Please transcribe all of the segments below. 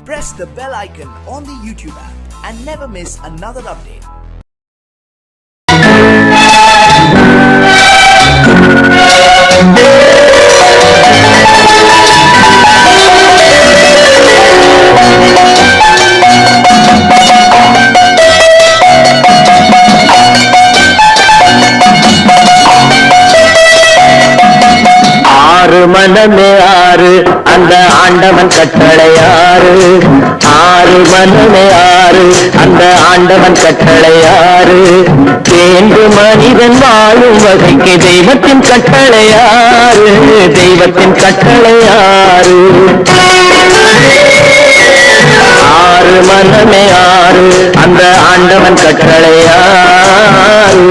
Press the bell icon on the YouTube app and never miss another update. மனமே ஆறு அந்த ஆண்டவன் கட்டளையாறு ஆறு மனமே ஆறு அந்த ஆண்டவன் கட்டளையாறு தேர்ந்து மனிதன் வாழும் வகைக்கு தெய்வத்தின் கட்டளையாறு தெய்வத்தின் கட்டளையாறு ஆறு மனமே ஆறு அந்த ஆண்டவன் கட்டளையாறு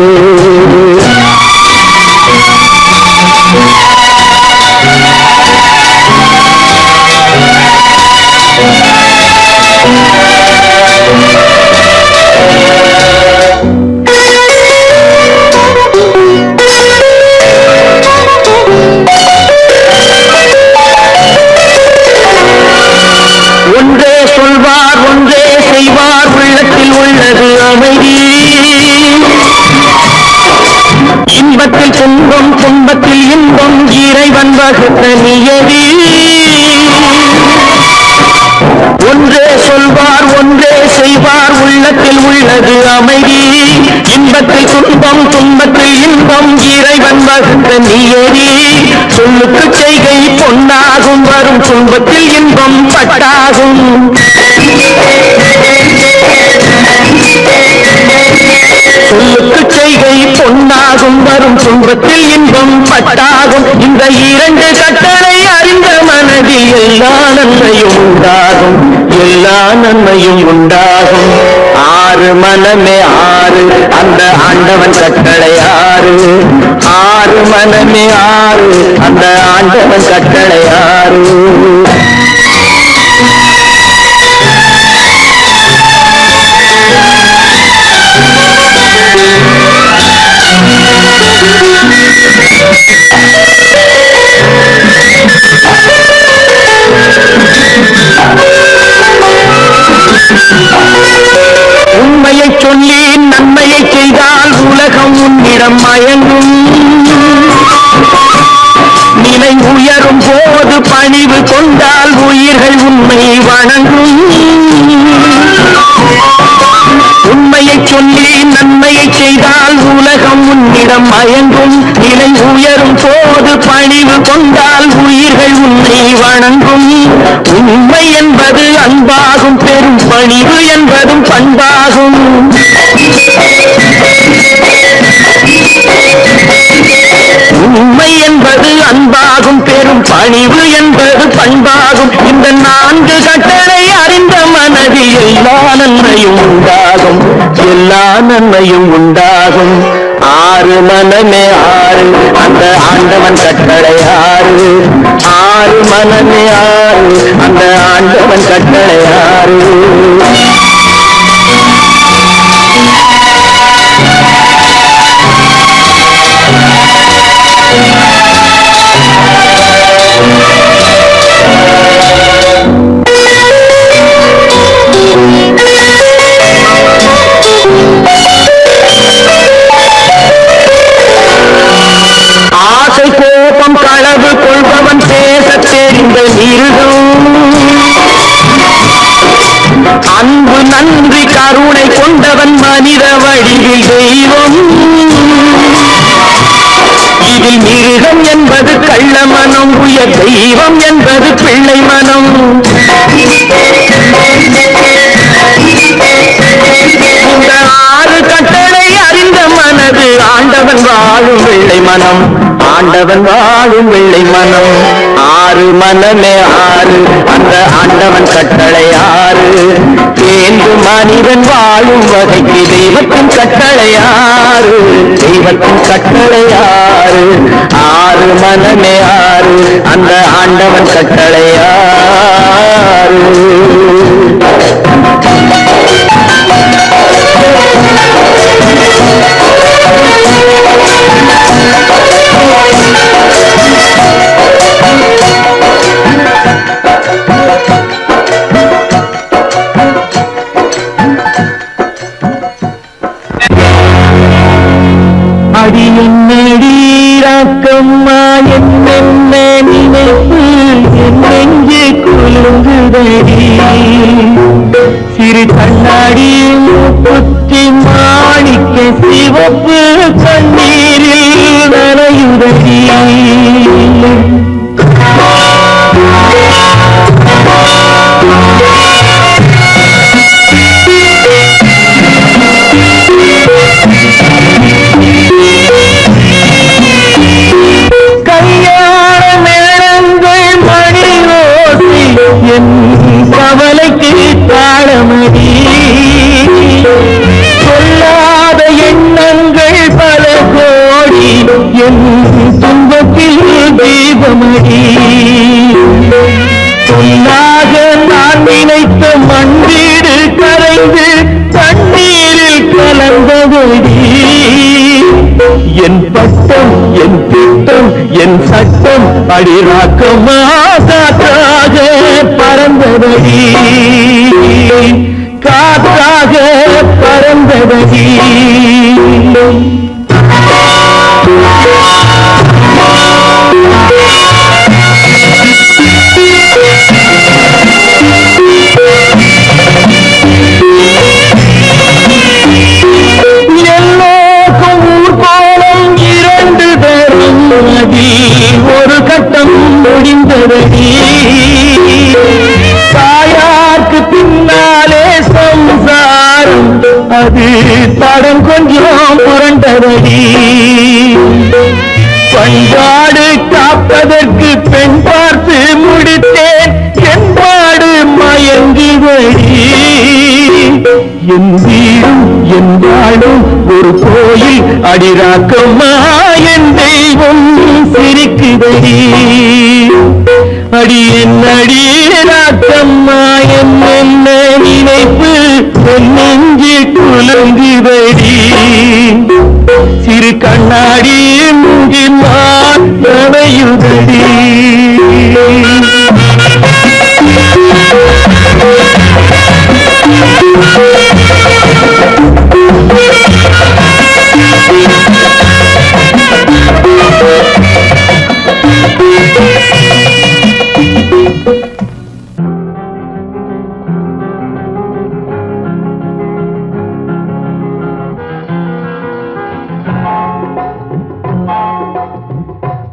ஒன்றே சொல்வார் ஒன்றே செய்வார் உள்ளத்தில் உள்ளது அமைதி இன்பத்தில் துன்பம் துன்பத்தில் இன்பம் இறைவன் வகுத்த நியதி ஒன்றே சொல்வார் ஒன்றே செய்வார் உள்ளத்தில் உள்ளது அமைதி இன்பத்தில் துன்பம் துன்பத்தில் இன்பம் இறைவன் வகுத்த நியதி சொல்லுக்கு செய்கை பொன்னாகும் வரும் துன்பத்தில் இன்பம் பட்டாகும் சொல்லுக்கு செய்கை பொன்னாகும் வரும் துன்பத்தில் இன்பம் பட்டாகும் இந்த இரண்டு கட்டளை அறிந்த மனதில் எல்லா நன்மையும் உண்டாகும் எல்லா நன்மையும் உண்டாகும் ஆறு மனமே ஆறு அந்த ஆண்டவன் கட்டளை ஆறு ஆறு மனமே ஆறு அந்த ஆண்டவன் கட்டளை ஆறு உண்மையை சொல்லி நன்மையை செய்தால் உலகம் உன்னிடம் மயங்கும் நிலை உயரும் போது பணிவு கொண்டால் உயிர்கள் உண்மை வணங்கும் உண்மையை சொல்லி நன்மையை செய்தால் உலகம் உன்னிடம் மயங்கும் நிலை உயரும் போது பணிவு கொண்டால் உயிர்கள் உன்னை வணங்கும் உண்மை என்பது அன்பாகும் பெரும் பணிவு என்பதும் பண்பாகும் உண்மை என்பது அன்பாகும் பெரும் பணிவு என்பது பண்பாகும் இந்த நான்கு கட்டளை அறிந்த மனதில் எல்லா நன்மையும் உண்டாகும் எல்லா நன்மையும் உண்டாகும் ஆறு மனமே ஆறு அந்த ஆண்டவன் கட்டளை ஆறு ஆறு மனமே ஆறு அந்த ஆண்டவன் கட்டளை ஆறு ஆசை கோபம் களவு கொள்பவன் பேச தெரிந்த மிருகம் அன்பு நன்றி கருணை கொண்டவன் மனித வடிவில் தெய்வம் இதில் மிருகம் என்பது கள்ள மனம் உயர் தெய்வம் என்பது பிள்ளை மனம் இந்த ஆறு கட்டளை அறிந்த மனது ஆண்டவன் வாழும் வெள்ளை மனம் ஆண்டவன் வாழும் வெள்ளை மனம் ஆறு மனமே ஆறு அந்த ஆண்டவன் கட்டளை ஆறு தேர்ந்து மனிதன் வாழும் வகைக்கு தெய்வத்தின் கட்டளை ஆறு தெய்வத்தின் கட்டளை ஆறு ஆறு மனமே ஆறு அந்த ஆண்டவன் கட்டளை ஆறு சிறு கண்ணாடி மூக்குத்தி மாணிக்க சிவப்பு கண்ணீரில் நனையுதடி. கவலைக்கு தாளமடி சொல்லாத எண்ணங்கள் பல கோடி என் துன்பத்தில் தீபமடி. சொல்லாக நான் நினைத்த மண்ணீடு கரைந்து தண்ணீரில் கலந்தபடி என் பட்டம் என் திட்டம் என் சட்டம் அடிராக்கமாக பறந்தபடி காற்றாக பறந்தபடி. எல்லோருக்கும் ஊர்கோலம் இரண்டு தரும் நதி ஒரு கட்டம் முடிந்தபடி. தாயாருக்கு பின்னாலே சம்சாரம் அது தடம் கொஞ்சம் புரண்டபடி. பண்பாடு காப்பதற்கு பெண் பார்த்து முடித்தேன் என்பாடு மயங்குபடி. என் வீடும் என் வாழும் ஒரு கோயில் அடிராக்கம்மா என் தெய்வம் சிரிக்குதடி. அடி என் அடிராக்கம்மா என்ன நினைப்பு நெஞ்சு குலுங்குதடி. சிறு கண்ணாடி மூங்கினால் நனையுதடி.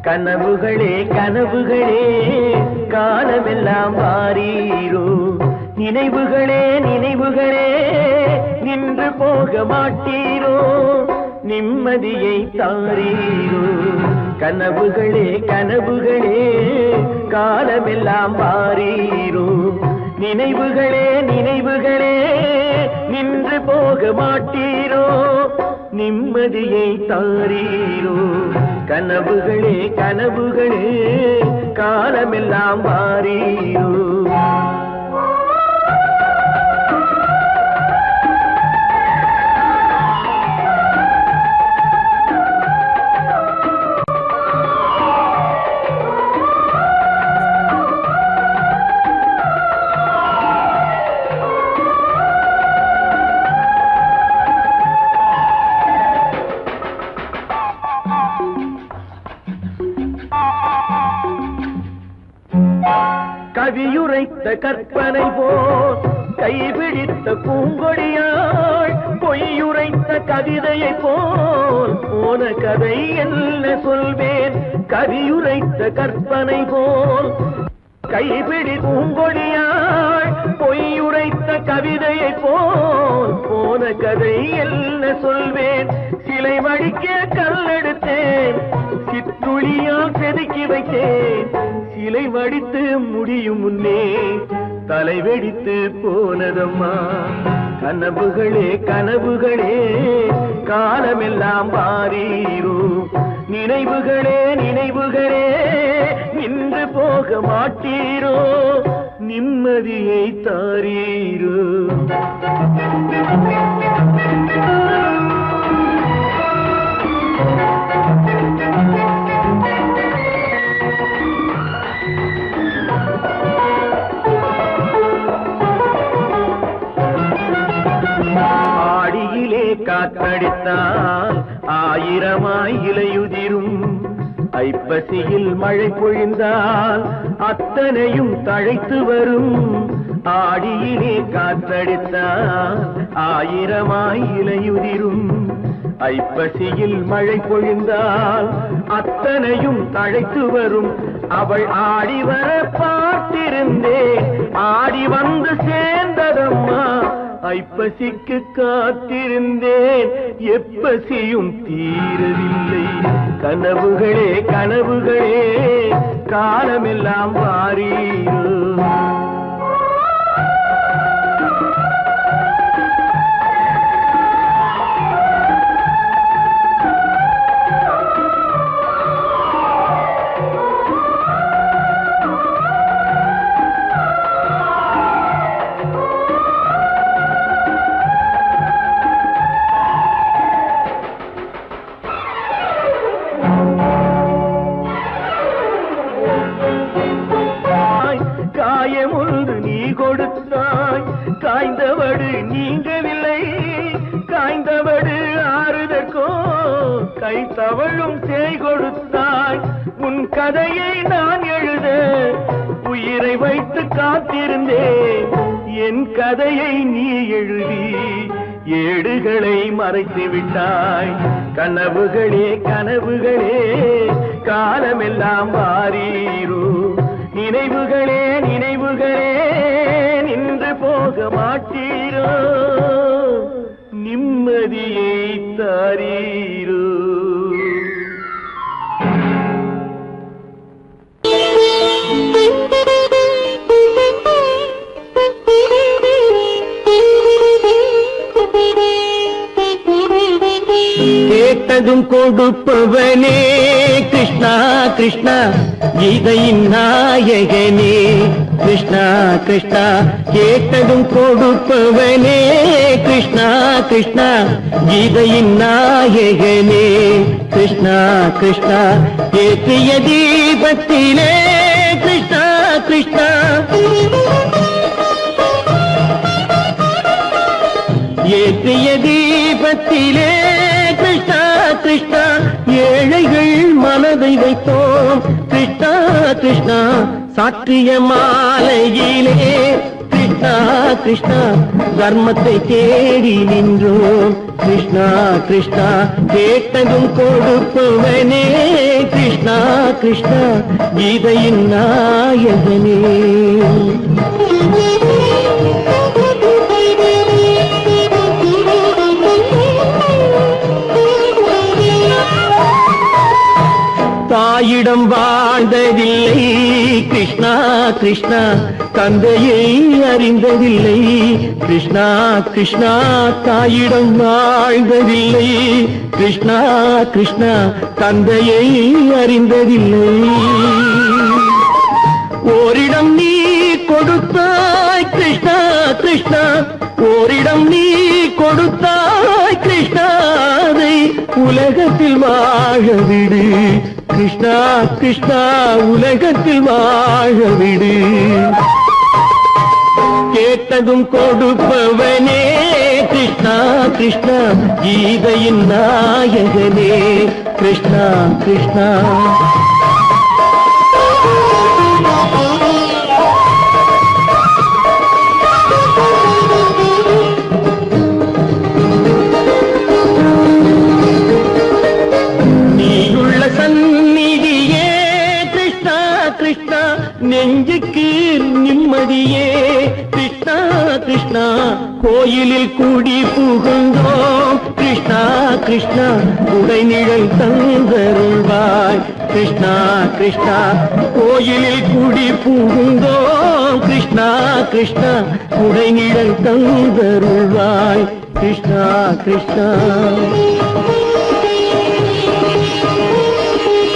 கனவுகளே கனவுகளே காலமெல்லாம் மாறீரோ. நினைவுகளே நினைவுகளே நின்று போக மாட்டீரோ. நிம்மதியை தாரீரோ. கனவுகளே கனவுகளே காலமெல்லாம் மாறீரோ. நினைவுகளே நினைவுகளே நின்று போக மாட்டீரோ. நிம்மதியை தாரீரோ. கனவுகளே கனவுகளே காலமெல்லாம் மாறீரோ. கவியுரைத்த கற்பனை போல் கைபிடித்த பூங்கொடியாள் பொய்யுரைத்த கவிதையை போல் போன கதை என்ன சொல்வேன். கவியுரைத்த கற்பனை போல் கைபிடி பூங்கொடியாள் பொய்யுரைத்த கவிதையை போல் போன கதை என்ன சொல்வேன். சிலை வடிக்க கல்லெடுத்தேன் சிற்றுளியால் செதுக்கி வைத்தேன். சிலை வடித்து முடியும் முன்னே தலை வெடித்து போனதம்மா. கனவுகளே கனவுகளே காலமெல்லாம் மாறீரோ. நினைவுகளே நினைவுகளே நின்று போக மாட்டீரோ. நிம்மதியை தாரீரோ. ஆடியிலே காற்றடித்தால் ஆயிரமாய் இலையுதிரும். ஐப்பசியில் மழை பொழிந்தால் அத்தனையும் தழைத்து வரும். ஆடியிலே காற்றடித்தால் ஆயிரமாய் இலையுதிரும். ஐப்பசியில் மழை பொழிந்தால் அத்தனையும் தழைத்து வரும். அவள் ஆடி வர பார்த்திருந்தேன், ஆடி வந்து சேர்ந்ததம்மா. ஐப்பசிக்கு காத்திருந்தேன், எப்பசியும் தீரவில்லை. கனவுகளே கனவுகளே காலமெல்லாம் வாரீரோ. காயமொன்று நீ கொடுத்தாய், காய்ந்தவடு நீங்கவில்லை. காய்ந்தவடு ஆறுதற்கோ கை தவழும் சேய் கொடுத்தாய். உன் கதையை நான் எழுத உயிரை வைத்து காத்திருந்தேன். என் கதையை நீ எழுதி ஏடுகளை மறைத்து விட்டாய். கனவுகளே கனவுகளே காலமெல்லாம் வாரீரோ. நினைவுகளே நினைவுகளே நின்று போக மாட்டீரோ. நிம்மதியை தாரீரோ. கேட்டதும் கொடுப்பவனே கிருஷ்ணா கிருஷ்ணா, கீதையின் நாயகனே கிருஷ்ணா கிருஷ்ணா. கேட்டதும் கொடுப்பவனே கிருஷ்ணா கிருஷ்ணா, கீதையின் நாயகனே கிருஷ்ணா கிருஷ்ணா. ஏற்றிய தீபத்திலே கிருஷ்ணா கிருஷ்ணா, ஏற்றிய தீபத்திலே கிருஷ்ணா கிருஷ்ணா. ஏழைகள் மனதை வைத்தோம் கிருஷ்ணா கிருஷ்ணா. சாற்றிய மாலையிலே கிருஷ்ணா கிருஷ்ணா, தர்மத்தை தேடி நின்றோம் கிருஷ்ணா கிருஷ்ணா. கேட்டதும் கொடுப்பவனே கிருஷ்ணா கிருஷ்ணா, கீதையின் நாயகனே. தாயிடம் வாழ்ந்ததில்லை கிருஷ்ணா கிருஷ்ணா, தந்தையை அறிந்ததில்லை கிருஷ்ணா கிருஷ்ணா. தாயிடம் வாழ்ந்ததில்லை கிருஷ்ணா கிருஷ்ணா, தந்தையை அறிந்ததில்லை. ஓரிடம் நீ கொடுத்தாய் கிருஷ்ணா கிருஷ்ணா, ஓரிடம் நீ கொடுத்தாய் கிருஷ்ணா. அதை உலகத்தில் வாழ விடு கிருஷ்ணா கிருஷ்ணா, உலகத்தில் வாழ விடு. கேட்டதும் கொடுப்பவனே கிருஷ்ணா கிருஷ்ணா, கீதையின் நாயகனே கிருஷ்ணா கிருஷ்ணா. நெஞ்சுக்கு நிம்மதியே கிருஷ்ணா கிருஷ்ணா. கோயிலில் கூடி புகுந்தோம் கிருஷ்ணா கிருஷ்ணா, உடைநிழல் தந்தருள்வாய் கிருஷ்ணா கிருஷ்ணா. கோயிலில் கூடி புகுந்தோம் கிருஷ்ணா கிருஷ்ணா, உடைநிழல் தந்தருள்வாய் கிருஷ்ணா கிருஷ்ணா.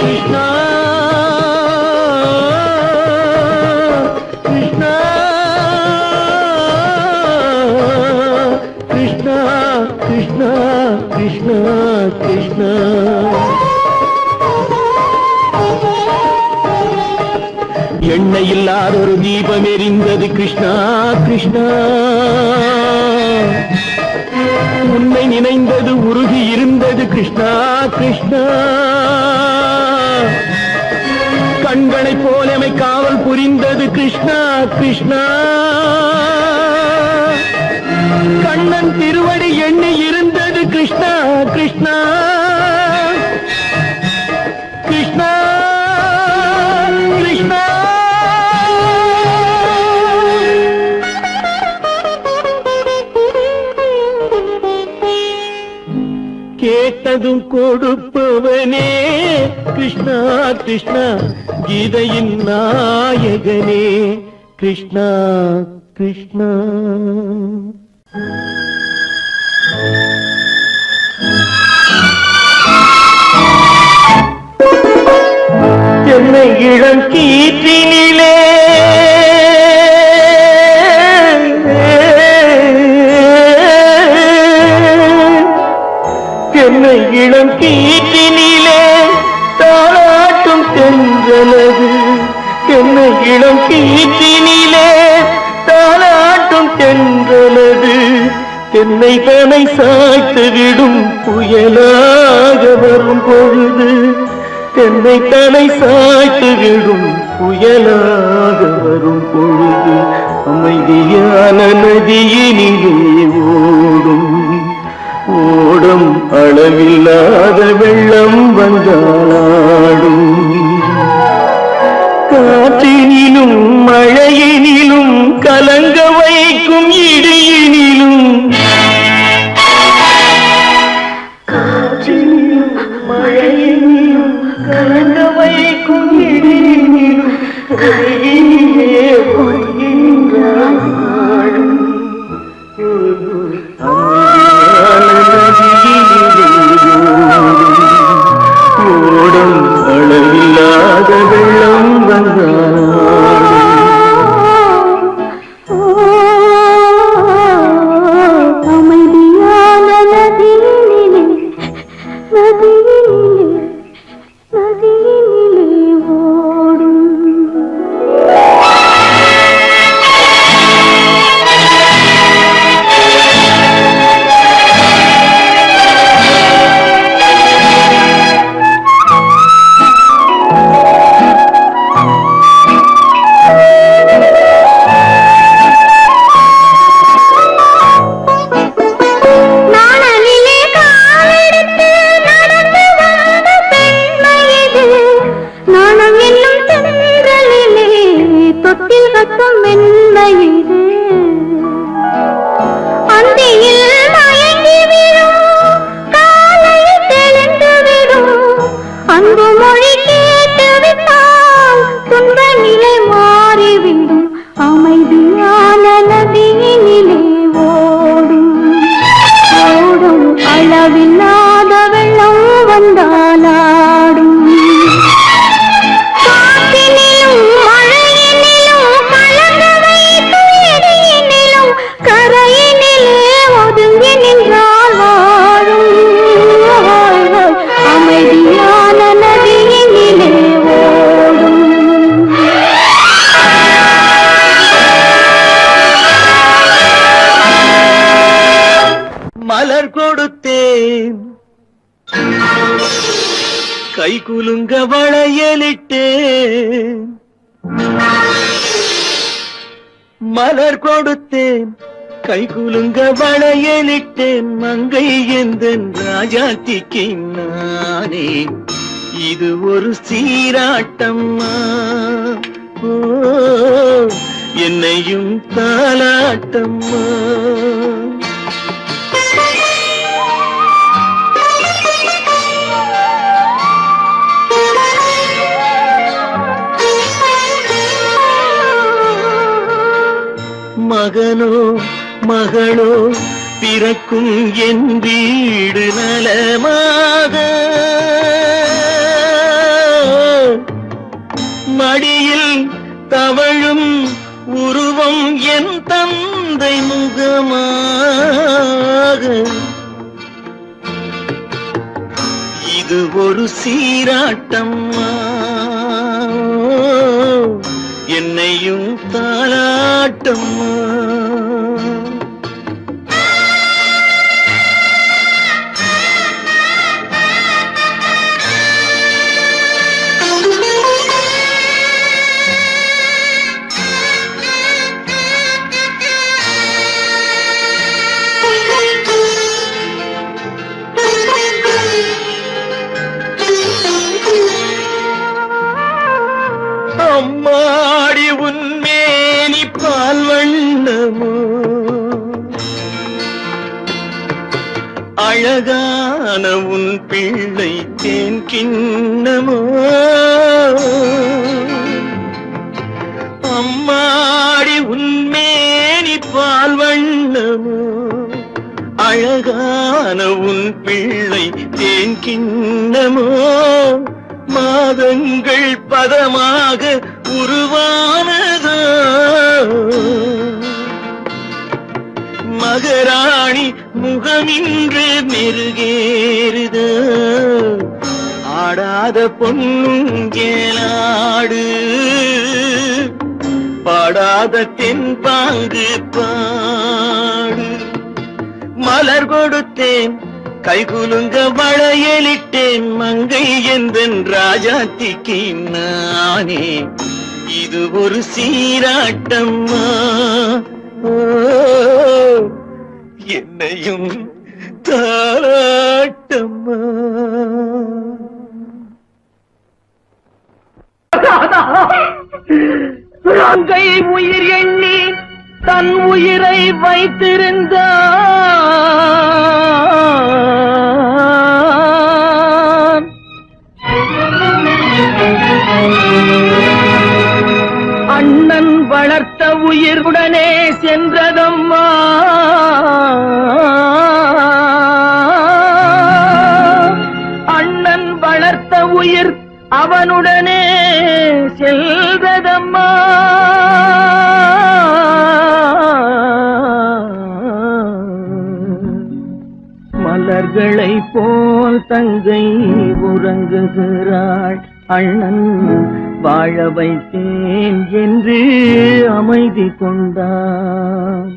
கிருஷ்ணா கிருஷ்ணா கிருஷ்ணா கிருஷ்ணா. எண்ணெய் இல்லாத ஒரு தீபம் எரிந்தது கிருஷ்ணா கிருஷ்ணா. உன்னை நினைந்தது உருகி இருந்தது கிருஷ்ணா கிருஷ்ணா. கண்களைப் போலமை காவல் புரிந்தது கிருஷ்ணா கிருஷ்ணா. கண்ணன் திருவடி எண்ணி இருந்தது கிருஷ்ணா கிருஷ்ணா கிருஷ்ணா கிருஷ்ணா. கேட்டதும் கொடுப்பவனே கிருஷ்ணா கிருஷ்ணா, கீதையின் நாயகனே கிருஷ்ணா கிருஷ்ணா. என்னை இளம் கீற்றினிலே என்னை இளம் கீற்றினிலே தாளாட்டும் தென்றலது. என்னை இளம் கீற்றினிலே தாளாட்டும் தென்றலது. என்னை தனை சாய்த்து விடும் புயலாக வரும் பொழுது. என்னை தனை சாய்த்து விடும் புயலாக வரும் பொழுது. அமைதியான நதியினிலே ஓடும் ஓடும் அளவில்லாத வெள்ளம் வந்தாடும். காற்றினிலும் மழையினிலும் கலங்க வைக்கும் இடியினிலும். காற்றினிலும் மழையினிலும் கலங்க வைக்கும் இடியினிலும் கையிலே பொய்கின்றான் நாடும். ஓடும் அளவில்லாத வெள்ளம் வந்தாடும். அமைதியான நதியினிலே நதியினிலே நதியினிலே ஓடும். அமைதியான நதியினிலே ஓடும் ஓடும் அளவில்லாத வெள்ளம் வந்தாலாடும். காற்றினிலும் மழையினிலும் கலங்க வைக்கும் இடியினிலும் கரையினிலே ஒதுங்கி நின்றால் வாழும். அமைதியான நதியினிலே ஓடும். மலர் கொடுத்தேன் கை குலுங்க வளையலிட்டேன். மலர் கொடுத்தேன் கை குலுங்க வளையலிட்டேன். மங்கை எந்தன் ராஜாத்திக்கு நானே இது ஒரு சீராட்டம்மா. ஓ என்னையும் தாலாட்டம்மா. மகனோ மகளோ பிறக்கும் என் வீடு நலமாக. மடியில் தவழும் உருவம் என் தந்தை முகமாக. இது ஒரு சீராட்டம்மா. என்னையும் தாலாட்டம்மா. அழகான உன் பிள்ளை தேன் கிண்ணமோ அம்மாடி உன்மேனி பால் வண்ணமோ அழகான உன் பிள்ளை தேன் கிண்ணமோ மாதங்கள் பதமாக உருவானதோ மகராணி முகமின்று மெருகேறுதோ ஆடாத பொன்னுங்கேலாடு பாடாத தென்பாங்கு பாடு மலர் கொடுத்தேன் கைகுலுங்க வளையலிட்டேன் மங்கை என்பன் ராஜாத்திக்கு நானே இது ஒரு சீராட்டம்மா என்னையும் தாராட்டம்மா கை உயிர் எண்ணி தன் உயிரை வைத்திருந்தான் அண்ணன் வளர்த்த உயிருடனே சென்றதம்மா அண்ணன் வளர்த்த உயிர் அவனுடனே செல்வதம்மா மலர்களை போல் தங்கை உறங்குகிறாள் அண்ணன் வாழ வைத்தேன் என்று அமைதி கொண்டான்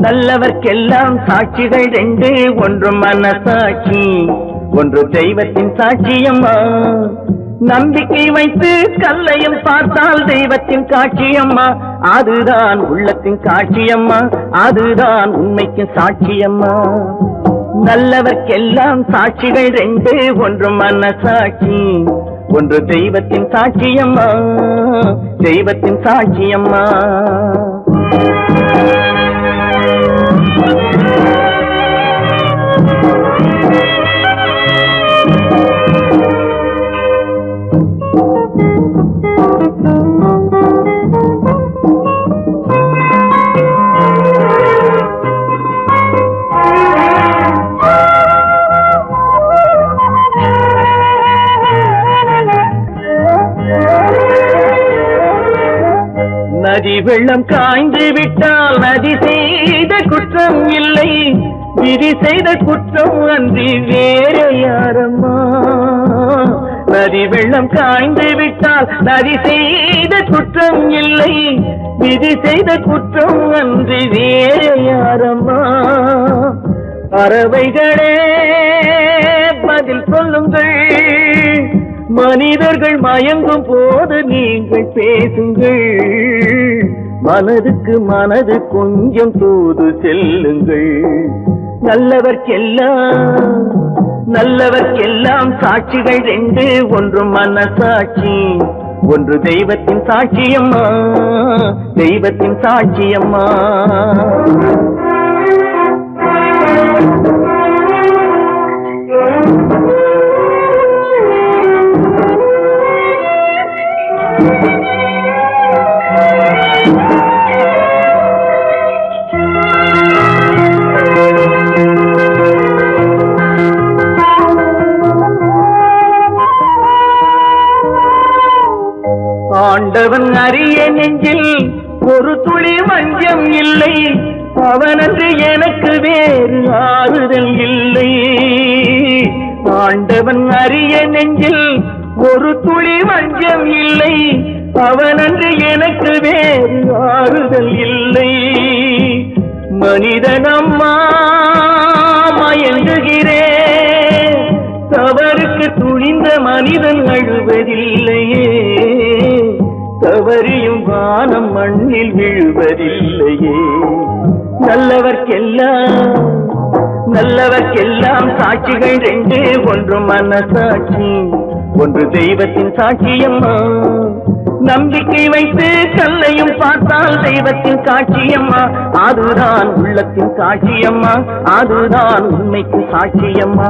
நல்லவர்க்கெல்லாம் சாட்சிகள் ரெண்டு ஒன்று மனசாட்சி ஒன்று தெய்வத்தின் சாட்சியம்மா நம்பிக்கை வைத்து கல்லையும் பார்த்தால் தெய்வத்தின் காட்சியம்மா அதுதான் உள்ளத்தின் காட்சியம்மா அதுதான் உண்மைக்கு சாட்சியம்மா நல்லவர்க்கெல்லாம் சாட்சிகள் ரெண்டு ஒன்று மனசாட்சி ஒன்று தெய்வத்தின் சாட்சியம்மா தெய்வத்தின் சாட்சியம்மா நதி வெள்ளம் காய்ந்து விட்டால் நதி செய்த குற்றம் இல்லை விதி செய்த குற்றம் அன்றி வேறு யாரம்மா நதி வெள்ளம் காய்ந்து விட்டால் நதி செய்த குற்றம் இல்லை விதி செய்த குற்றம் அன்றி வேறு யாரம்மா பறவைகளே பதில் சொல்லுங்கள் மனிதர்கள் மயங்கும் போது நீங்கள் பேசுங்கள், மனதுக்கு மனது கொஞ்சம் தூது செல்லுங்கள். நல்லவர்க்கெல்லாம் சாட்சிகள் ரெண்டு, ஒன்று மனசாட்சி, ஒன்று தெய்வத்தின் சாட்சியம்மா, தெய்வத்தின் சாட்சியம்மா. ஆண்டவன் அறிய நெஞ்சில் ஒரு துளி வஞ்சம் இல்லை, அவனன்று எனக்கு வேறு ஆறுதல் இல்லை. ஆண்டவன் அறிய நெஞ்சில் ஒரு துளி வஞ்சம் இல்லை, அவனன்று எனக்கு வேறு ஆறுதல் இல்லை. மனிதனம்மா மயங்குகிறேன், தவறுக்கு துணிந்த மனிதன் அழுவதில்லையே, தவறியும் வானம் மண்ணில் விழுவதில்லையே. நல்லவர்க்கெல்லாம் சாட்சிகள் ரெண்டு, ஒன்று மனசாட்சி, ஒன்று தெய்வத்தின் சாட்சியம்மா. நம்பிக்கை வைத்து கல்லையும் பார்த்தால் தெய்வத்தின் சாட்சியம்மா, அதுதான் உள்ளத்தின் சாட்சியம்மா, அதுதான் உண்மைக்கு சாட்சியம்மா.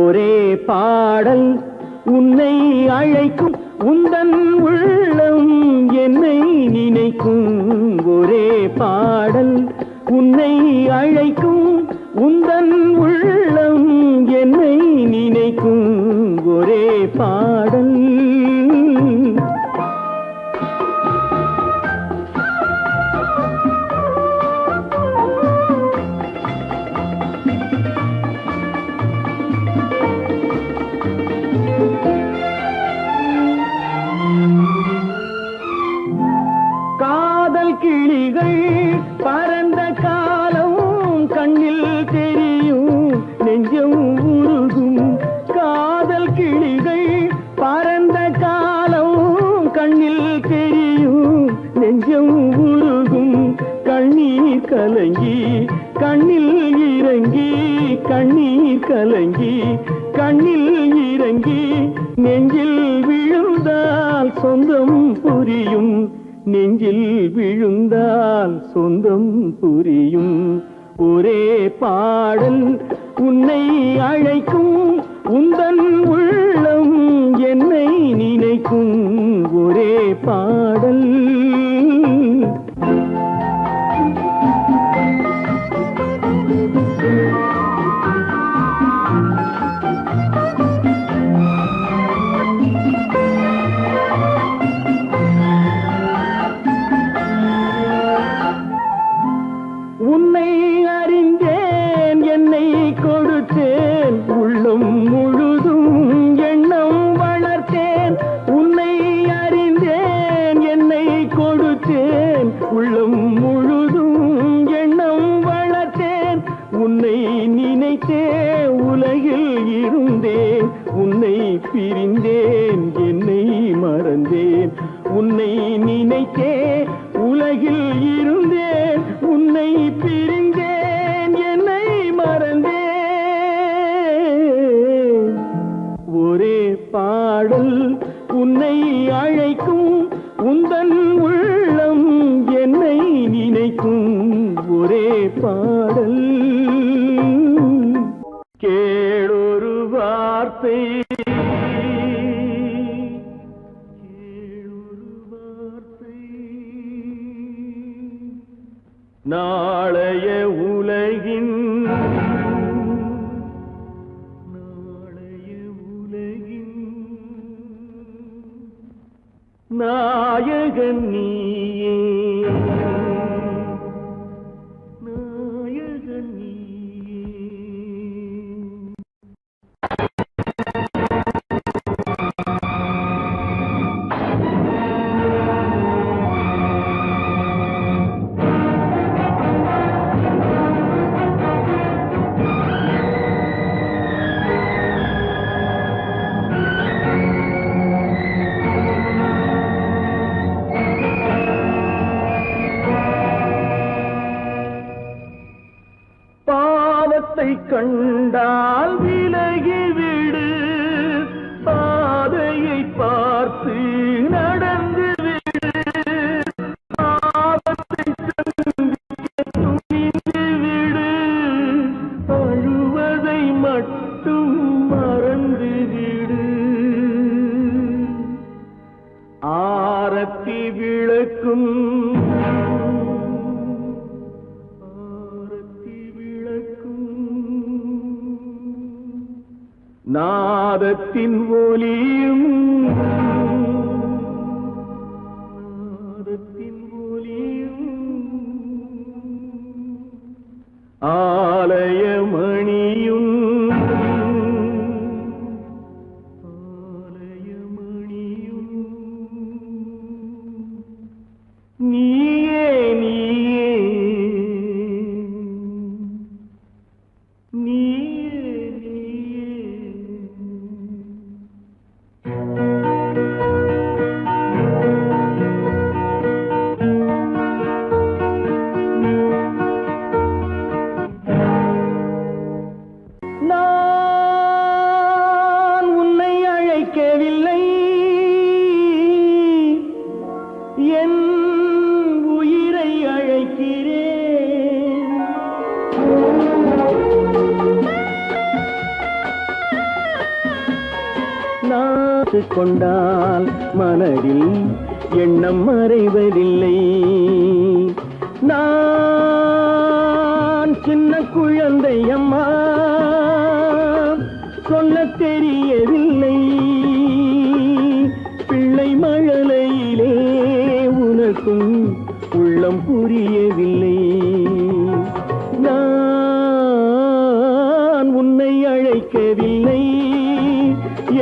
ஒரே பாடல் உன்னை அழைக்கும், உந்தன் உள்ளம் என்னை நினைக்கும். ஒரே பாடல் உன்னை அழைக்கும், உந்தன் உள்ளம் என்னை நினைக்கும். ஒரே பாடல் கிளிகள் பறந்த காலம் கண்ணில் தெரியும், நெஞ்சம் உருகும். காதல் கிளிகள் பறந்த காலம் கண்ணில் தெரியும், நெஞ்சம் உருகும். கண்ணீர் கலங்கி கண்ணில் இறங்கி, கண்ணீர் கலங்கி கண்ணில் இறங்கி, நெஞ்சில் விழுந்தால் சொந்தம் புரியும், நெஞ்சில் விழுந்தால் சொந்தம் புரியும். ஒரே பாடல் உன்னை அழைக்கும், உந்தன் உள்ளம் என்னை நினைக்கும். ஒரே பாடல் உன்னை அறிந்தேன், என்னை கொடுத்தேன், உள்ளம் முழுதும் எண்ணம் வளர்த்தேன். உன்னை அறிந்தேன், என்னை கொடுத்தேன், உள்ளம் முழுதும் எண்ணம் வளர்த்தேன். உன்னை நினைத்தே உலகில் இருந்தேன், உன்னை பிரிந்தேன், என்னை மறந்தேன். உன்னை நினைத்தே உலகில் இருந்தேன், உன்னை பிரிந்தேன், என்னை மறந்தேன். ஒரே பாடல் உன்னை அழைக்கும், உந்தன் உள்ளம் என்னை நினைக்கும். ஒரே பாடல் கேளொரு வார்த்தை, நாளைய உலகின் நாயகன் நீயே, நாயகன் நீயே. கண்டால் விலகிவிடு, பாதையை பார்த்து நடந்து விடு, ஆபத்தை சந்திக்க துணிந்து விடு, அழுவதை மட்டும் மறந்து விடு. ஆரத்தி விளக்கும் நாதத்தின் ஒலியும் ஆலயமணியும் நீயே நீயே நான் உன்னை அழைக்கவில்லை, என் உயிரை அழைக்கிறேன். நாட்டு கொண்டால் மனதில் எண்ணம் மறைவதில்லை. நான் சின்ன குழந்தை அம்மா, சொல்ல தெரியவில்லை. பிள்ளை மழலையிலே உனக்கும் உள்ளம் புரியவில்லை. நான் உன்னை அழைக்கவில்லை,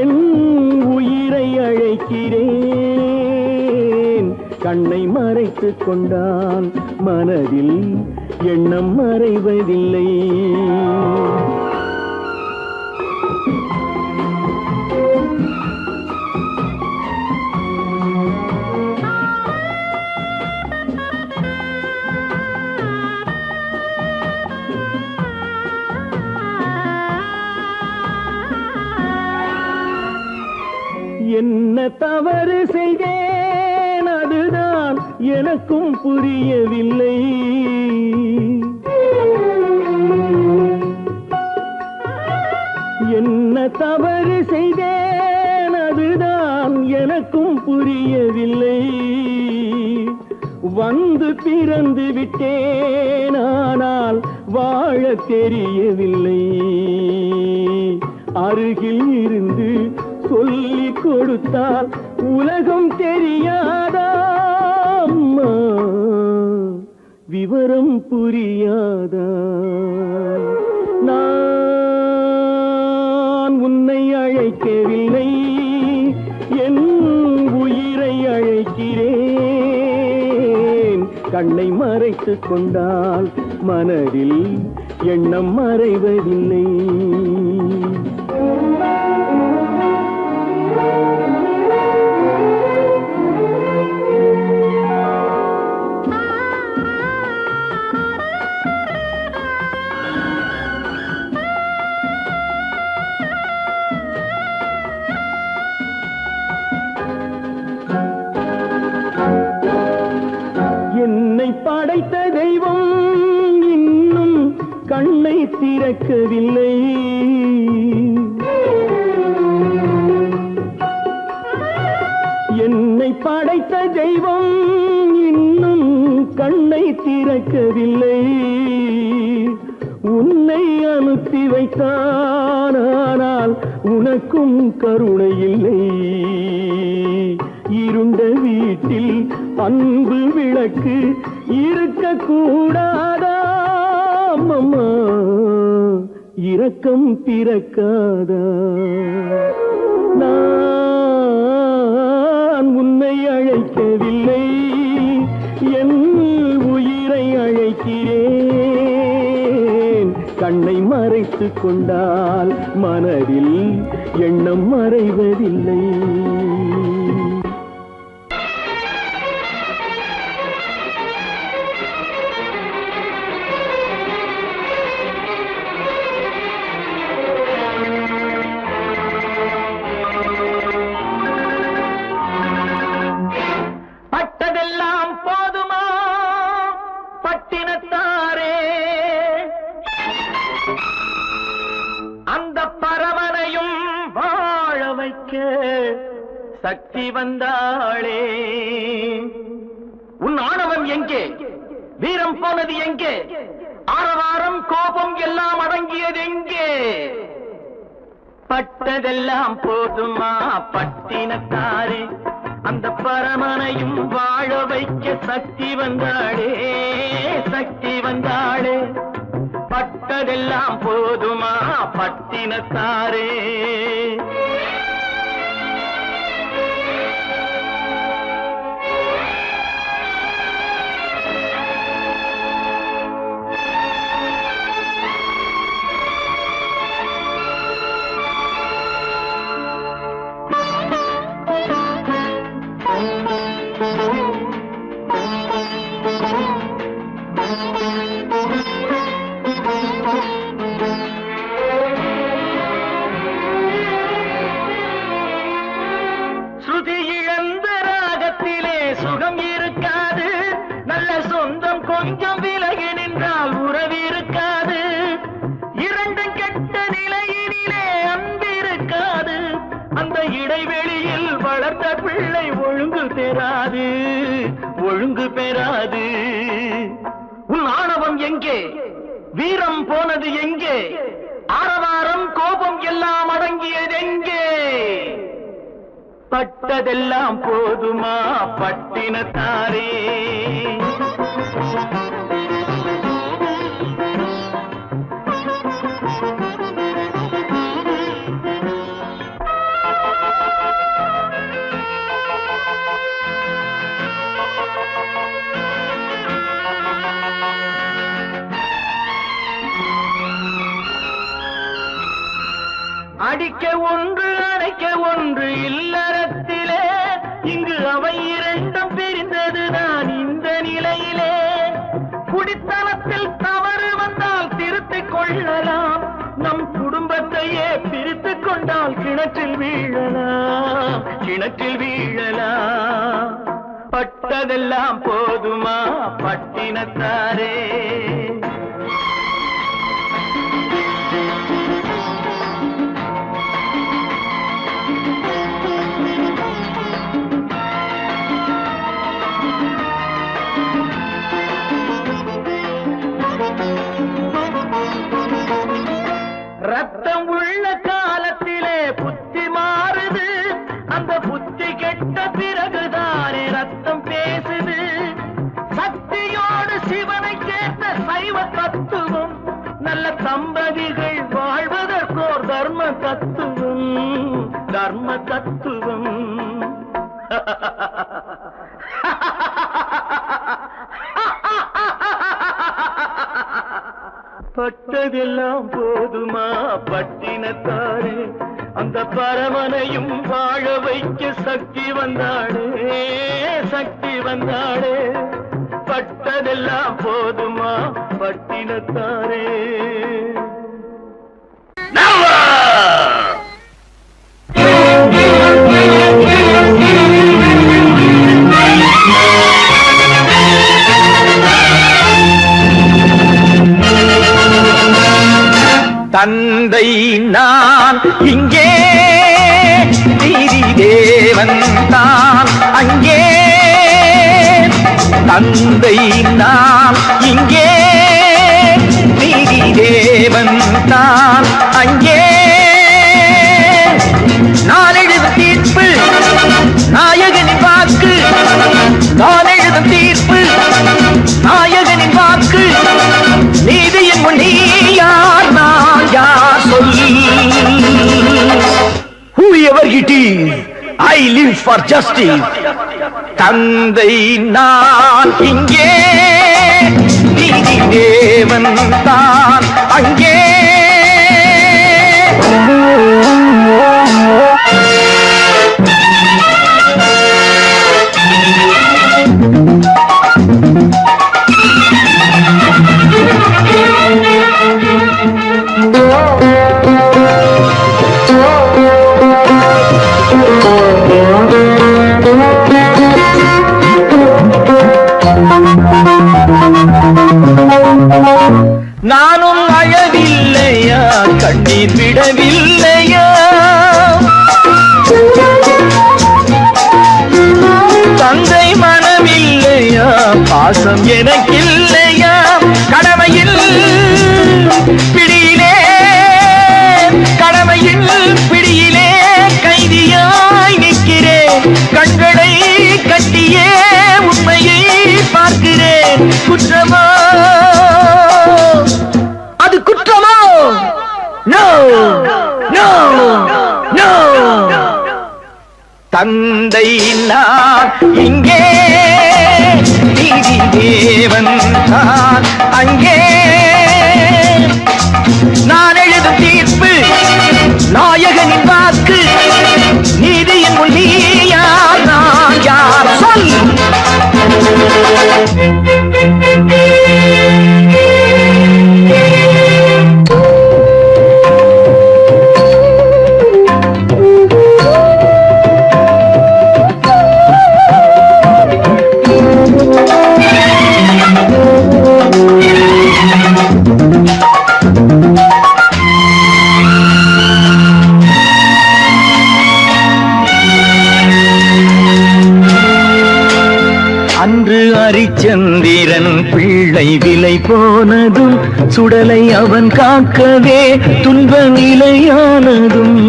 என் உயிரை அழைக்கிறேன். கண்ணை மறைத்துக் கொண்டால் மனதில் எண்ணம் மறைவதில்லை. என்ன தவறு செய்தேன், அதுதான் எனக்கும் புரியவில்லை. என்ன தவறு செய்தேன், அதுதான் எனக்கும் புரியவில்லை. வந்து பிறந்து விட்டேன், ஆனால் வாழ தெரியவில்லை. அருகில் இருந்து சொல்லிக் கொடுத்தால் உலகம் தெரியாதா அம்மா, விவரம் புரியாதா? நான் உன்னை அழைக்கவில்லை, என் உயிரை அழைக்கிறேன். கண்ணை மறைத்துக் கொண்டால் மனதில் எண்ணம் மறைவதில்லை. என்னை படைத்த தெய்வம் இன்னும் கண்ணை திறக்கவில்லை. என்னை படைத்த தெய்வம் இன்னும் கண்ணை திறக்கவில்லை. உன்னை அனுப்பி வைத்தான், ஆனால் உனக்கும் கருணை இல்லை. இருண்ட வீட்டில் அன்பு விளக்கு இருக்கக்கூடாதா அம்மா, இரக்கம் பிறக்காதா? நான் உன்னை அழைக்கவில்லை, என் உயிரை அழைக்கிறேன். கண்ணை மறைத்துக் கொண்டால் மனதில் எண்ணம் மறைவதில்லை. வைக்க சக்தி வந்தாளே. உன் ஆணவம் எங்கே? வீரம் போனது எங்கே? ஆரவாரம் கோபம் எல்லாம் அடங்கியது எங்கே? பட்டதெல்லாம் போதுமா பட்டினத்தாரே, அந்த பரமனையும் வாழ வைக்க சக்தி வந்தாளே, சக்தி வந்தாளே. பட்டதெல்லாம் போதுமா பட்டினத்தாரே. ஸ்ருதி இழந்த ராகத்திலே சுகம் இருக்காது, நல்ல சொந்தம் கொஞ்சம் விலகி நின்றால் உறவு இருக்காது. இரண்டும் கெட்ட நிலையினிலே அன்பு இருக்காது, அந்த இடைவெளியில் வளர்த்த பிள்ளை ஒழுங்கு பெறாது, ஒழுங்கு பெறாது. உன் ஆணவம் எங்கே? வீரம் போனது எங்கே? ஆரவாரம் கோபம் எல்லாம் அடங்கியது எங்கே? பட்டதெல்லாம் போதுமா பட்டினத்தாரே. அடிக்க ஒன்று அடைக்க ஒன்று இல்லறத்திலே, இங்கு அவை இரண்டும் பிரிந்தது நான் இந்த நிலையிலே. குடித்தனத்தில் தவறு வந்தால் திருத்திக் கொள்ளலாம், நம் குடும்பத்தையே பிரித்துக் கொண்டால் கிணற்றில் வீழலாம், கிணற்றில் வீழலாம். பட்டதெல்லாம் போதுமா பட்டினத்தாரே. ரத்தம் உள்ள காலத்திலே புத்தி மாறுது, அந்த புத்தி கெட்ட பிறகுதானே ரத்தம் பேசுது. சக்தியோடு சிவனை சேர்ந்த சைவ தத்துவம், நல்ல தம்பதிகள் வாழ்வதற்கோர் தர்ம தத்துவம், தர்ம தத்துவம். பட்டதெல்லாம் போதுமா பட்டினத்தாரே, அந்த பரமனையும் வாழ வைக்க சக்தி வந்தாளே, சக்தி வந்தாளே. பட்டதெல்லாம் போதுமா பட்டினத்தாரே. தந்தை நான் இங்கே, நீதி தேவன் தான் அங்கே. தந்தை நான் இங்கே, நீதி தேவன் தான் அங்கே. நான் எழுதும் தீர்ப்பு நாயகனின் வாக்கு, நான் எழுதும் தீர்ப்பு நாயகனின் வாக்கு. நீதியின் முன் நீ யார், நான் யார் சொல். Whoever it is, I live for justice. தந்தை நான் இங்கே, நீதி தேவன் தான் அங்கே. நானும் அழவில்லையா, கண்ணீர் விடவில்லையா? தந்தை மனமில்லையா, பாசம் எனக்கில்லையா, கடமையில் பிடியிலே கடமையில் பிடியிலே கைதியாய் நிற்கிறேன். கண்களை கட்டியே உண்மையை பார்க்கிறேன். குற்றமோ அது குற்றமோ? No no no. தந்தை நான் இங்கே, நீதி தேவன் நான் அங்கே. நான் எழுதும் தீர்ப்பு நாயகனின் வாக்கு. நீதியின் முன் நீ யார், நான் யார் சொல். அன்று அரிச்சந்திரன் பிள்ளை விலை போனதும், சுடலை அவன் காக்கவே துன்ப நிலையானதும்.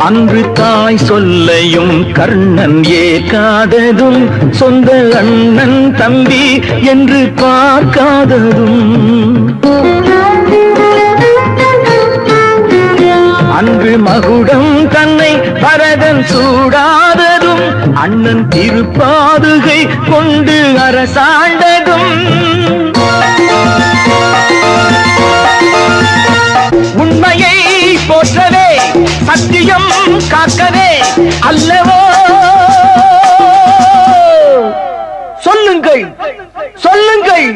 அன்று தாய் சொல்லையும் கர்ணன் ஏற்காததும், சொந்த அண்ணன் தம்பி என்று பார்க்காததும். அன்று மகுடம் தன்னை பரதன் சூடாததும், அண்ணன் திருப்பாதுகை கொண்டு அரசாண்டதும். உண்மையை போற்றவே சத்தியம் காக்கவே அல்லவோ? சொல்லுங்கள் சொல்லுங்கள்.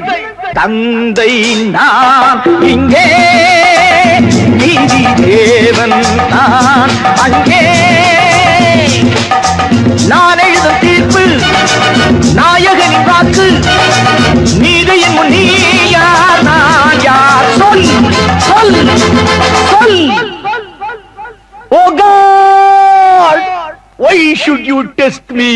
தந்தை நான் இங்கே, நீதி தேவன் நான் அங்கே. நான் எழுதும் தீர்ப்பு நாயகனின் வாக்கு. நீதியின் முன் நீ யார், நான் யார் சொல் சொல் சொல். Oh God, why should you test me?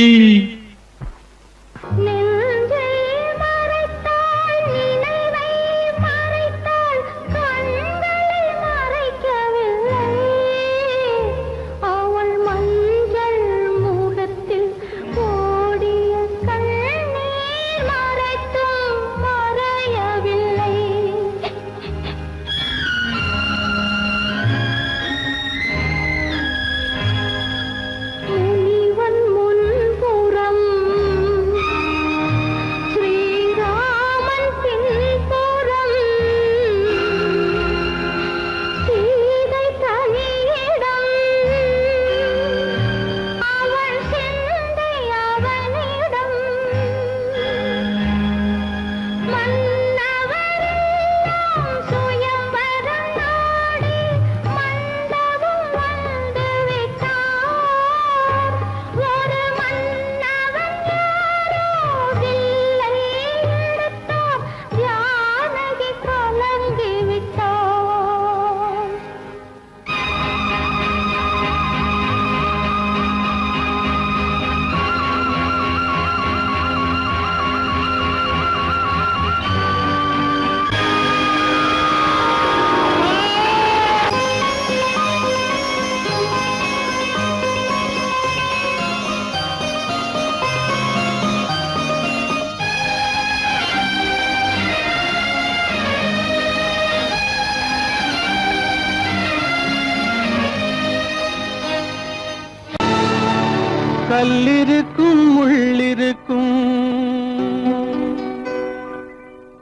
கல்லிருக்கும் முள்ளிருக்கும்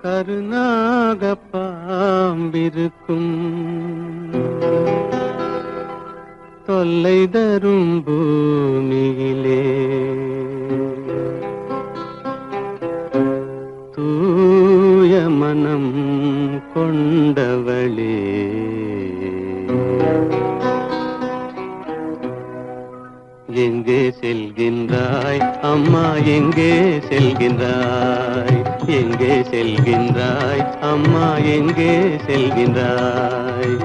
கருநாக பாம்பிருக்கும் தொல்லை தரும் பூமியிலே தூய மனம் கொண்டவளே எங்கே செல்கின்றாய் அம்மா, எங்கே செல்கின்றாய்? எங்கே செல்கின்றாய் அம்மா, எங்கே செல்கின்றாய்?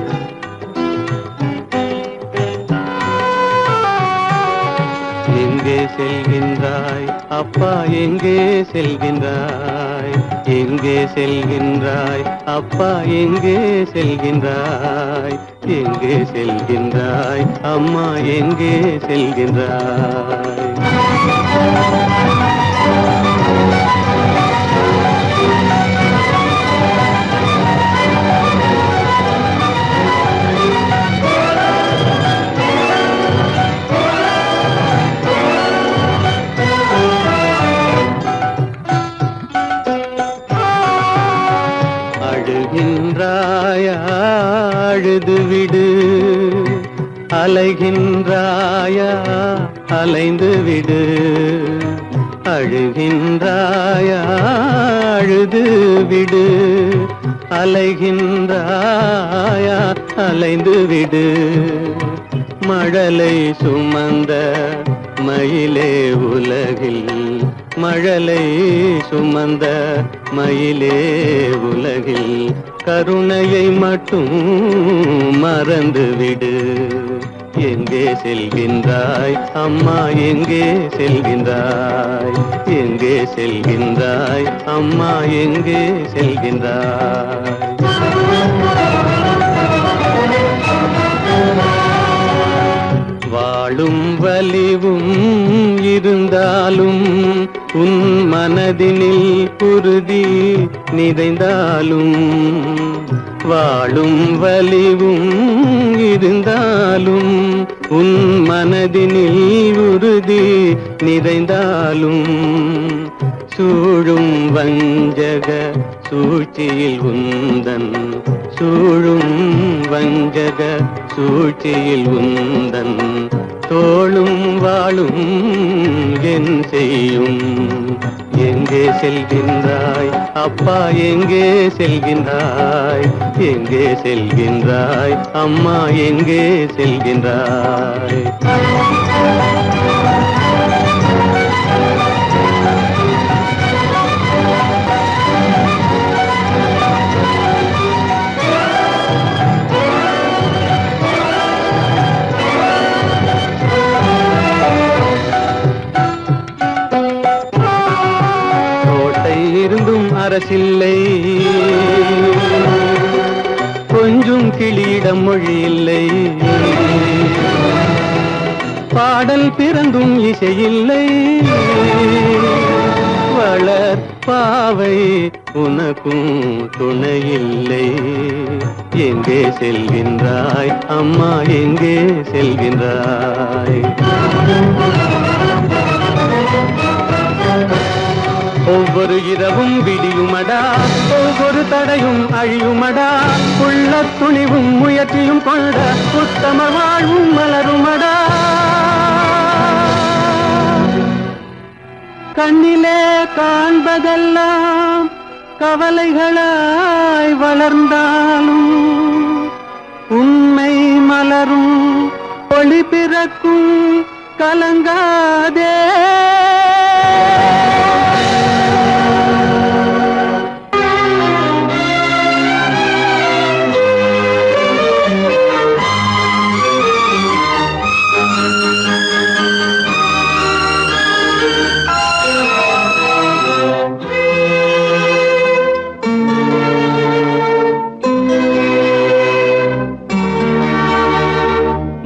செல்கின்றாய் அப்பா எங்கே செல்கின்றாய் எங்கே செல்கின்றாய் அப்பா எங்கே செல்கின்றாய் எங்கே செல்கின்றாய் அம்மா எங்கே செல்கின்றாய் அழுகின்றாயா அழுது விடு அலைகின்றாயா அலைந்து விடு அழுகின்றாயா அழுது விடு அலைகின்றாயா அலைந்து விடு மழலை சுமந்த மயிலே உலகில் மழலை சுமந்த மயிலே உலகில் கருணையை மட்டும் மறந்துவிடு எங்கே செல்கின்றாய் அம்மா எங்கே செல்கின்றாய் எங்கே செல்கின்றாய் அம்மா எங்கே செல்கின்றாய் வாழும் வலிவும் இருந்தாலும் உன் மனதினில் உறுதி நிறைந்தாலும் வாழும் வலிவும் இருந்தாலும் உன் மனதினில் உறுதி நிறைந்தாலும் சூழும் வஞ்சக சூழ்ச்சியில் உந்தன் சூழும் வஞ்சக சூழ்ச்சியில் உந்தன் தோளும் வாழும் என் செய்யும் எங்கே செல்கின்றாய் அப்பா எங்கே செல்கின்றாய் எங்கே செல்கின்றாய் அம்மா எங்கே செல்கின்றாய் இருந்தும் அரசில்லை கொஞ்சம் கிளியிடம் மொழி இல்லை பாடல் பிறந்தும் இசையில்லை வளர் பாவை உனக்கும் துணையில்லை எங்கே செல்கின்றாய் அம்மா எங்கே செல்கின்றாய் ஒவ்வொரு இரவும் விடியுமடா ஒவ்வொரு தடையும் அழியுமடா உள்ள துணிவும் முயற்சியும் கொண்ட உத்தம வாழ்வும் மலருமடா கண்ணிலே காண்பதெல்லாம் கவலைகளாய் வளர்ந்தாலும் உண்மை மலரும் ஒளி பிறக்கும் கலங்காதே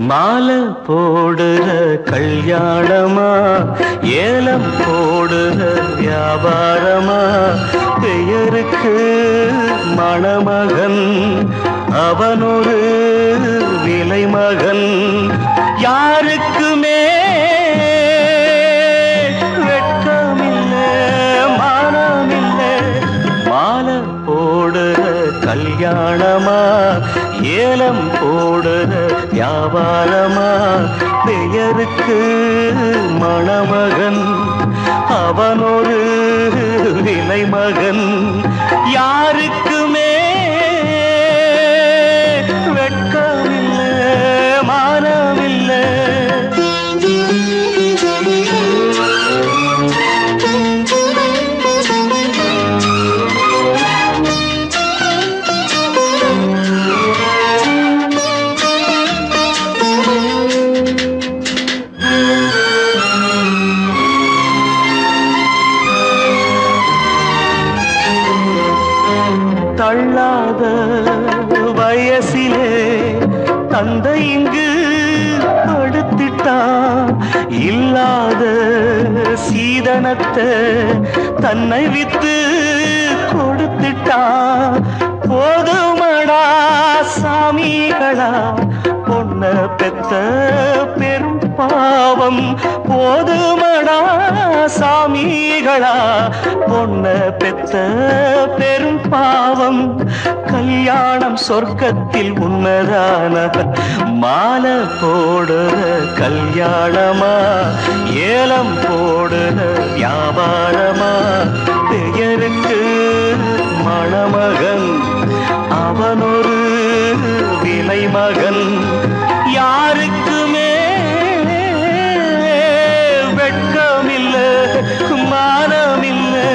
மாலை போடுற கல்யாணமா ஏலம் போடுற வியாபாரமா பெயருக்கு மணமகன் அவனொரு விலை மகன் யாருக்குமே வெட்கமில்லை மானமில்லை மாலை போடுற கல்யாணமா ஏலம் போடுற வியாபாரமா பெயருக்கு மணமகன் அவனொரு விலை மகன் யாருக்குமே வெட்கமில்லை மானமில்லை வயசிலே தந்தை இங்கு படுத்திட்டா இல்லாத சீதனத்தை தன்னை வித்து கொடுத்துட்டா போதுமடா சாமிகளா பொண்ண பெத்த பெரும் பாவம் போதுமடா சாமிகளா பொண்ண பெத்த பெரும் பாவம் கல்யாணம் சொர்க்கத்தில் உன்னதான மாலை போடுற கல்யாணமா ஏலம் போடுற வியாபாரமா பெயருக்கு மணமகன் அவனொரு விலை மகன் யாருக்குமே வெட்கமில்லை மானமில்லை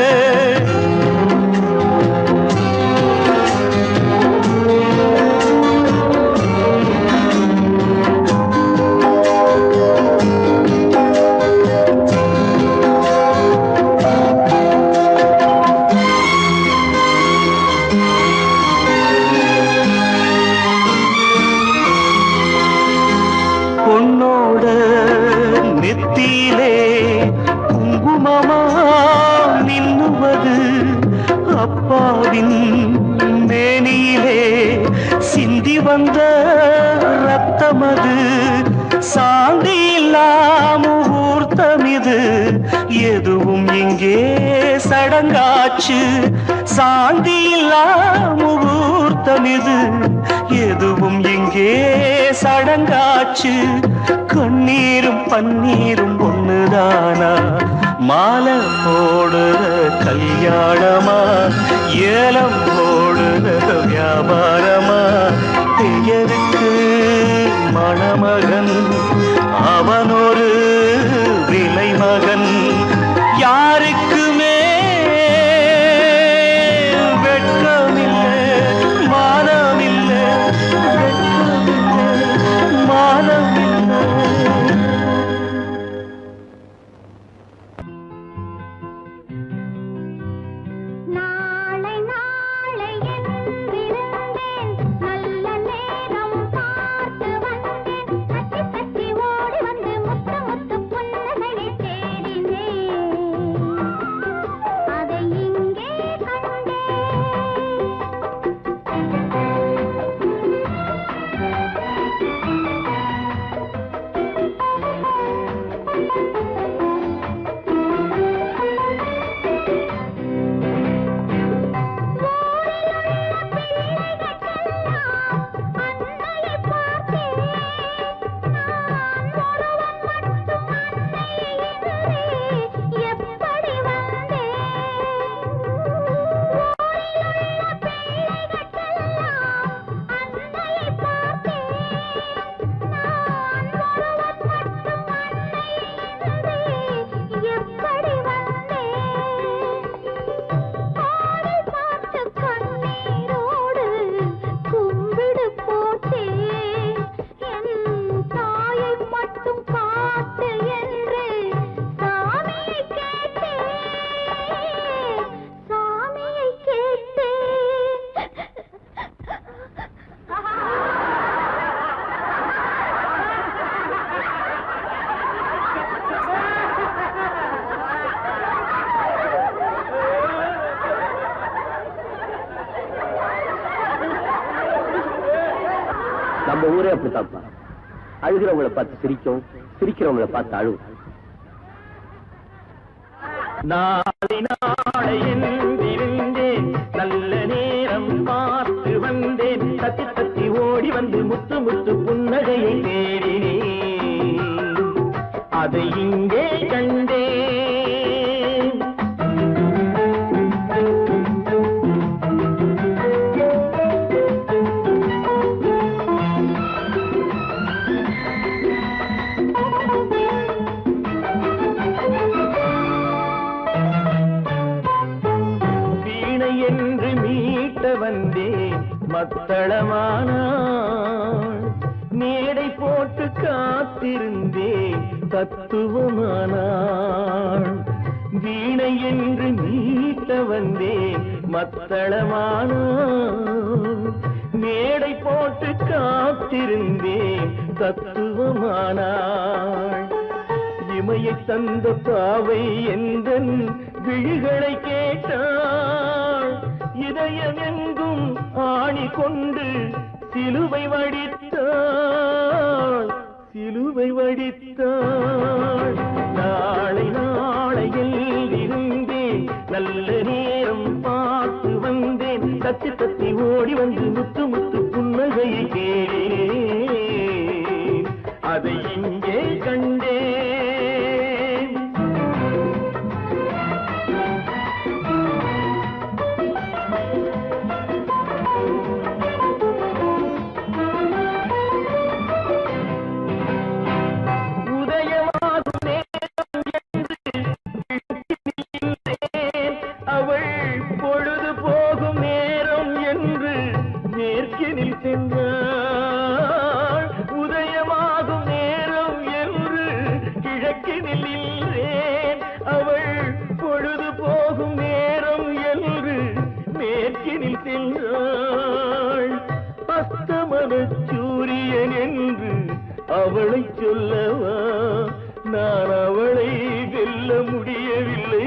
பொன்னோட நெத்தியிலே குங்குமமா நின்னுவது அப்பாவின் மேனியிலே சிந்தி வந்த ரத்தமது சாந்தி இல்லாம ஊர்த்தமிது எதுவும் இங்கே சடங்காச்சு சாந்தி இல்லாம ஊர்த்தமிது எதுவும் இங்கே சடங்காச்சு கண்ணீரும் பன்னீரும் ஒண்ணுதானா மாலை போடுற கல்யாணமா ஏலம் போடுற வியாபாரமா பெயருக்கு மணமகன் அவனொரு விலை மகன் யாருக்குமே வெட்கமில்லை மானமில்லை மானமில்லை நாளை நாளை என்றிருந்தேன் நல்ல நேரம் பார்த்து வந்தேன் தட்டி தட்டி ஓடி வந்து முத்து முத்து புன்னகையை தேடினேன் அதை இங்கே கண்டேன் அன்னையை பார்த்தேன் நான் ஒருவன் மட்டும் அன்னையை எதிரே எப்படி வந்தேன் ஊரிலுள்ள பிள்ளைகளுக்கெல்லாம் அன்னையை பார்த்தேன் நான் ஒருவன் மட்டும் அன்னையை எதிரே எப்படி வந்தேன் ஆடை பார்த்து கண்ணீரோடு கும்பிடு போட்டேன் என் தாயை மட்டும் காட்டு என்று சாமியை கேட்டேன் நம்ம ஊரே அப்படித்தான்ப்பா. அழுகிறவங்களை பார்த்து சிரிக்கும், சிரிக்கிறவங்களை பார்த்து அழுவும். நாளை நாளை என்றிருந்தேன் நல்ல நேரம் பார்த்து வந்தேன் தத்தி தத்தி ஓடி வந்து முத்து முத்து புன்னகையை தேடினேன் அதை இங்கே கண்டேன். வீணை என்று மீட்ட வந்தேன் மத்தளமானாள் மேடை போட்டு காத்திருந்தேன் தத்துவமானாள். வீணை என்று மீட்ட வந்தேன் மத்தளமானாள் மேடை போ காத்திருந்தேன் தத்துவமானாள். இமையை தந்த பாவை எந்தன் விழிகளை கேட்டாள். இதயம் எங்கும் ஆணி கொண்டு சிலுவை வடித்தாள், சிலுவை வடித்தாள். நாளை நாளையில் இருந்தேன், நல்ல நேரம் பார்த்து வந்தேன். தத்தி தத்தி ஓடி வந்து முத்து முத்து புன்னகையை கேளேன், அதை இங்கே கண்டேன். உதயமாகும் நேரம் என்று நின்றேன், அவள் பொழுது போகும் நேரம் என்று மேற்கினில் சென்றாள். உதயமாகும் நேரம் என்று கிழக்கினில் நின்றேன், அவள் பொழுது போகும் நேரம் என்று மேற்கினில் சென்றாள். அஸ்தமன சூரியன் என்று அவளை சொல்லவா, நான் அவளை வெல்ல முடியவில்லை.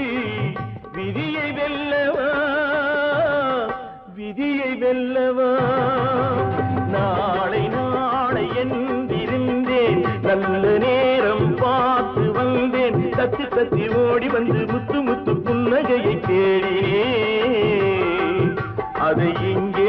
விதியை வெல்லவா, விதியை வெல்லவா. நாளை நாளை என்றிருந்தேன், நல்ல நேரம் பார்த்து வந்தேன். தத்தி தத்தி ஓடி வந்து முத்து முத்து புன்னகையை கேளேன், அதை இங்கே